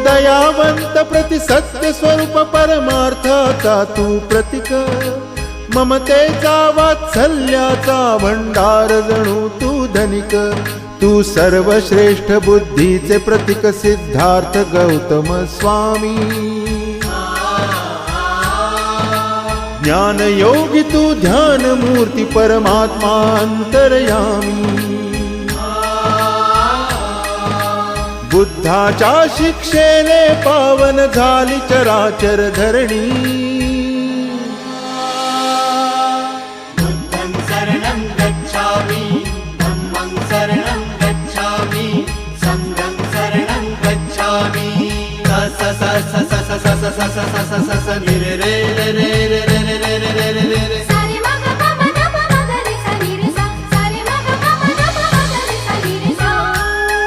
दयावंत प्रति सत्य स्वरूप परमार्थाचा तू प्रतीक, ममतेचा वात्सल्याचा भंडार जणू तू धनिक, तू सर्वश्रेष्ठ बुद्धीचे प्रतीक सिद्धार्थ गौतम स्वामी। ज्ञान योगी तू ध्यान मूर्ती परमात्मा अंतर्यामी, बुद्धाच्या शिक्षेने पावन झाली चराचर धरणी। बुद्धं शरणं गच्छामि, धम्मं शरणं गच्छामि, संघं शरणं गच्छामि। स स स स स स स स स